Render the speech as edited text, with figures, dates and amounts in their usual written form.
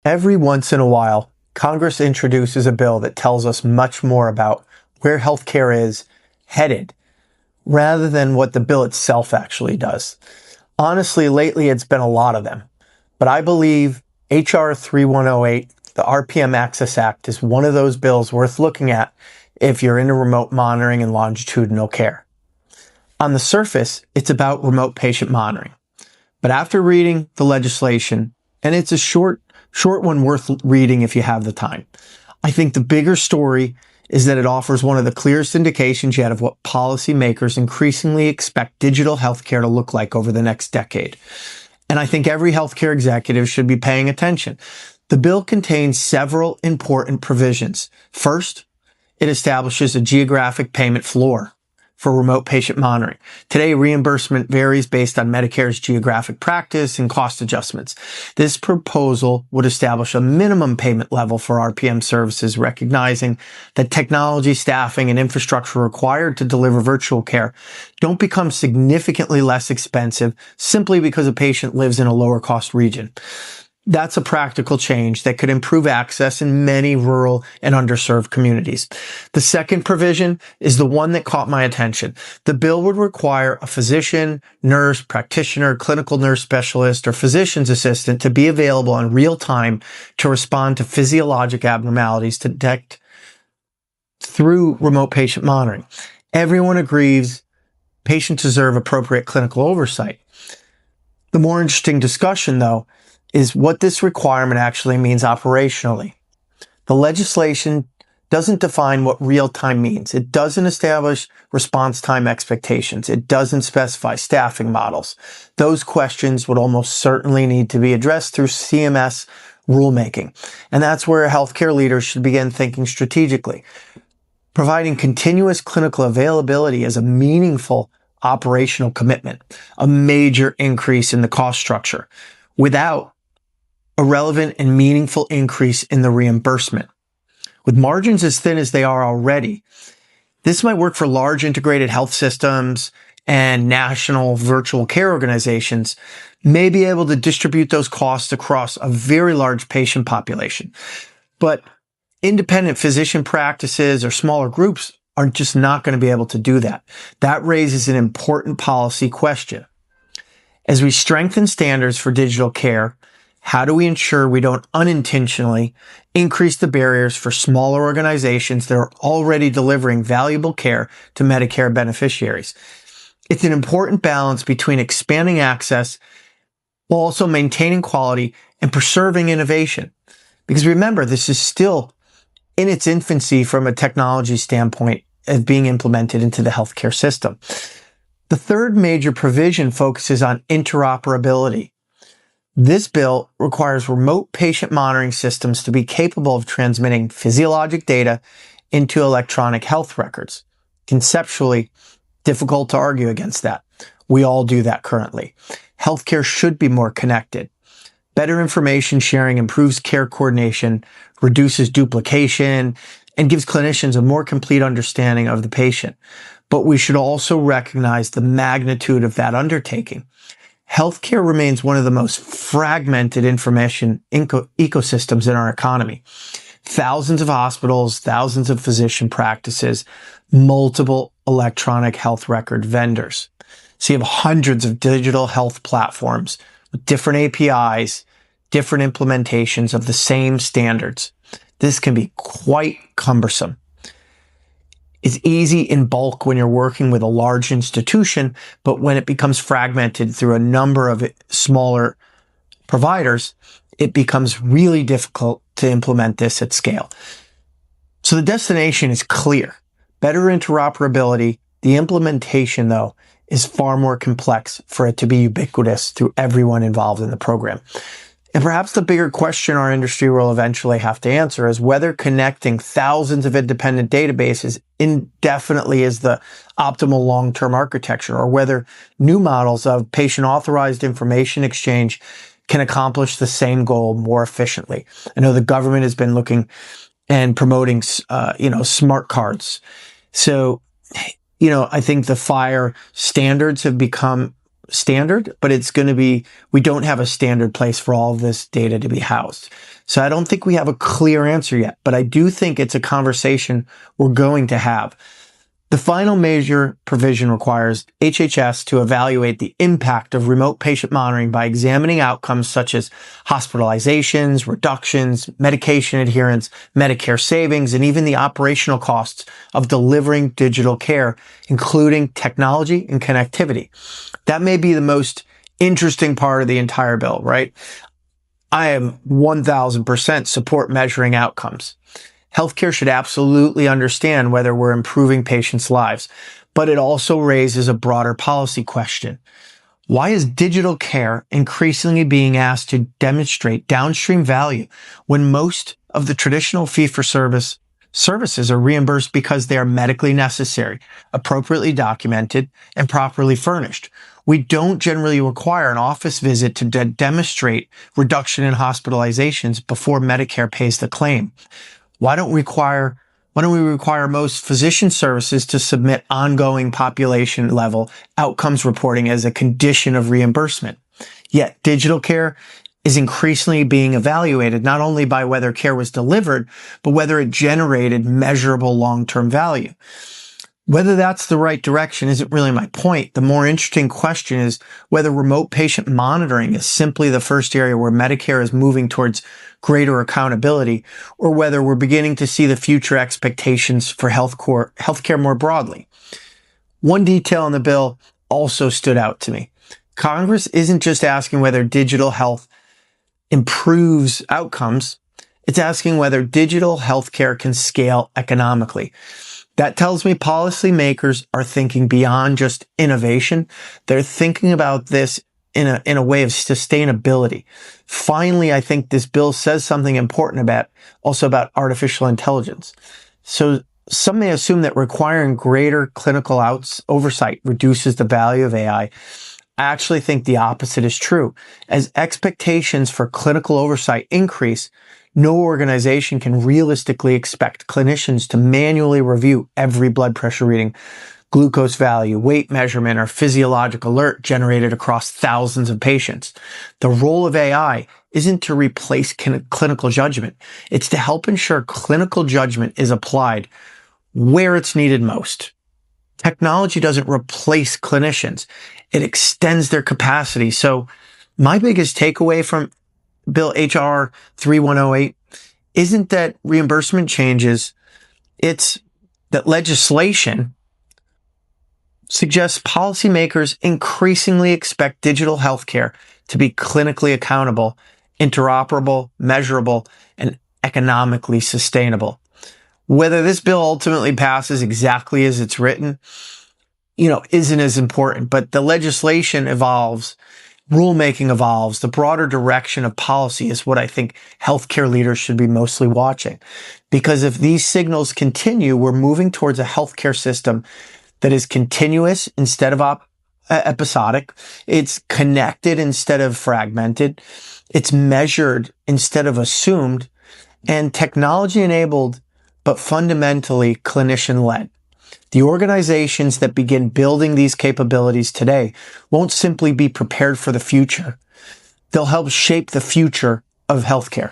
Every once in a while, Congress introduces a bill that tells us much more about where healthcare is headed rather than what the bill itself actually does. Honestly, lately it's been a lot of them, but I believe HR 3108, the RPM Access Act, is one of those bills worth looking at if you're into remote monitoring and longitudinal care. On the surface, it's about remote patient monitoring, but after reading the legislation, and it's a short one worth reading if you have the time, I think the bigger story is that it offers one of the clearest indications yet of what policymakers increasingly expect digital healthcare to look like over the next decade. And I think every healthcare executive should be paying attention. The bill contains several important provisions. First, it establishes a geographic payment floor for remote patient monitoring. Today, reimbursement varies based on Medicare's geographic practice and cost adjustments. This proposal would establish a minimum payment level for RPM services, recognizing that technology, staffing, and infrastructure required to deliver virtual care don't become significantly less expensive simply because a patient lives in a lower cost region. That's a practical change that could improve access in many rural and underserved communities. The second provision is the one that caught my attention. The bill would require a physician, nurse, practitioner, clinical nurse specialist, or physician's assistant to be available in real time to respond to physiologic abnormalities to detect through remote patient monitoring. Everyone agrees patients deserve appropriate clinical oversight. The more interesting discussion, though, is what this requirement actually means operationally. The legislation doesn't define what real-time means. It doesn't establish response time expectations. It doesn't specify staffing models. Those questions would almost certainly need to be addressed through CMS rulemaking. And that's where healthcare leaders should begin thinking strategically. Providing continuous clinical availability is a meaningful operational commitment, a major increase in the cost structure, without a relevant and meaningful increase in the reimbursement. With margins as thin as they are already, this might work for large integrated health systems and national virtual care organizations may be able to distribute those costs across a very large patient population. But independent physician practices or smaller groups are just not going to be able to do that. That raises an important policy question. As we strengthen standards for digital care, how do we ensure we don't unintentionally increase the barriers for smaller organizations that are already delivering valuable care to Medicare beneficiaries? It's an important balance between expanding access while also maintaining quality and preserving innovation. Because remember, this is still in its infancy from a technology standpoint of being implemented into the healthcare system. The third major provision focuses on interoperability. This bill requires remote patient monitoring systems to be capable of transmitting physiologic data into electronic health records. Conceptually, difficult to argue against that. We all do that currently. Healthcare should be more connected. Better information sharing improves care coordination, reduces duplication, and gives clinicians a more complete understanding of the patient. But we should also recognize the magnitude of that undertaking. Healthcare remains one of the most fragmented information ecosystems in our economy. Thousands of hospitals, thousands of physician practices, multiple electronic health record vendors. So you have hundreds of digital health platforms with different APIs, different implementations of the same standards. This can be quite cumbersome. It's easy in bulk when you're working with a large institution, but when it becomes fragmented through a number of smaller providers, it becomes really difficult to implement this at scale. So the destination is clear. Better interoperability. The implementation, though, is far more complex for it to be ubiquitous through everyone involved in the program. And perhaps the bigger question our industry will eventually have to answer is whether connecting thousands of independent databases indefinitely is the optimal long-term architecture, or whether new models of patient-authorized information exchange can accomplish the same goal more efficiently. I know the government has been looking and promoting, smart cards. So, I think the FHIR standards have become standard, but we don't have a standard place for all of this data to be housed. So I don't think we have a clear answer yet, but I do think it's a conversation we're going to have. The final major provision requires HHS to evaluate the impact of remote patient monitoring by examining outcomes such as hospitalizations, reductions, medication adherence, Medicare savings, and even the operational costs of delivering digital care, including technology and connectivity. That may be the most interesting part of the entire bill, right? I am 1000% support measuring outcomes. Healthcare should absolutely understand whether we're improving patients' lives, but it also raises a broader policy question. Why is digital care increasingly being asked to demonstrate downstream value when most of the traditional fee-for-service services are reimbursed because they are medically necessary, appropriately documented, and properly furnished? We don't generally require an office visit to demonstrate reduction in hospitalizations before Medicare pays the claim. Why don't we require most physician services to submit ongoing population level outcomes reporting as a condition of reimbursement? Yet digital care is increasingly being evaluated not only by whether care was delivered, but whether it generated measurable long-term value. Whether that's the right direction isn't really my point. The more interesting question is whether remote patient monitoring is simply the first area where Medicare is moving towards greater accountability, or whether we're beginning to see the future expectations for healthcare more broadly. One detail in the bill also stood out to me. Congress isn't just asking whether digital health improves outcomes, it's asking whether digital healthcare can scale economically. That tells me policymakers are thinking beyond just innovation. They're thinking about this in a way of sustainability. Finally, I think this bill says something important about artificial intelligence. So some may assume that requiring greater clinical oversight reduces the value of AI. I actually think the opposite is true. As expectations for clinical oversight increase, no organization can realistically expect clinicians to manually review every blood pressure reading, glucose value, weight measurement, or physiologic alert generated across thousands of patients. The role of AI isn't to replace clinical judgment. It's to help ensure clinical judgment is applied where it's needed most. Technology doesn't replace clinicians. It extends their capacity. So my biggest takeaway from Bill HR 3108 isn't that reimbursement changes, it's that legislation suggests policymakers increasingly expect digital healthcare to be clinically accountable, interoperable, measurable, and economically sustainable. Whether this bill ultimately passes exactly as it's written, isn't as important, but the legislation evolves. Rulemaking evolves. The broader direction of policy is what I think healthcare leaders should be mostly watching. Because if these signals continue, we're moving towards a healthcare system that is continuous instead of episodic. It's connected instead of fragmented. It's measured instead of assumed, and technology enabled, but fundamentally clinician led. The organizations that begin building these capabilities today won't simply be prepared for the future. They'll help shape the future of healthcare.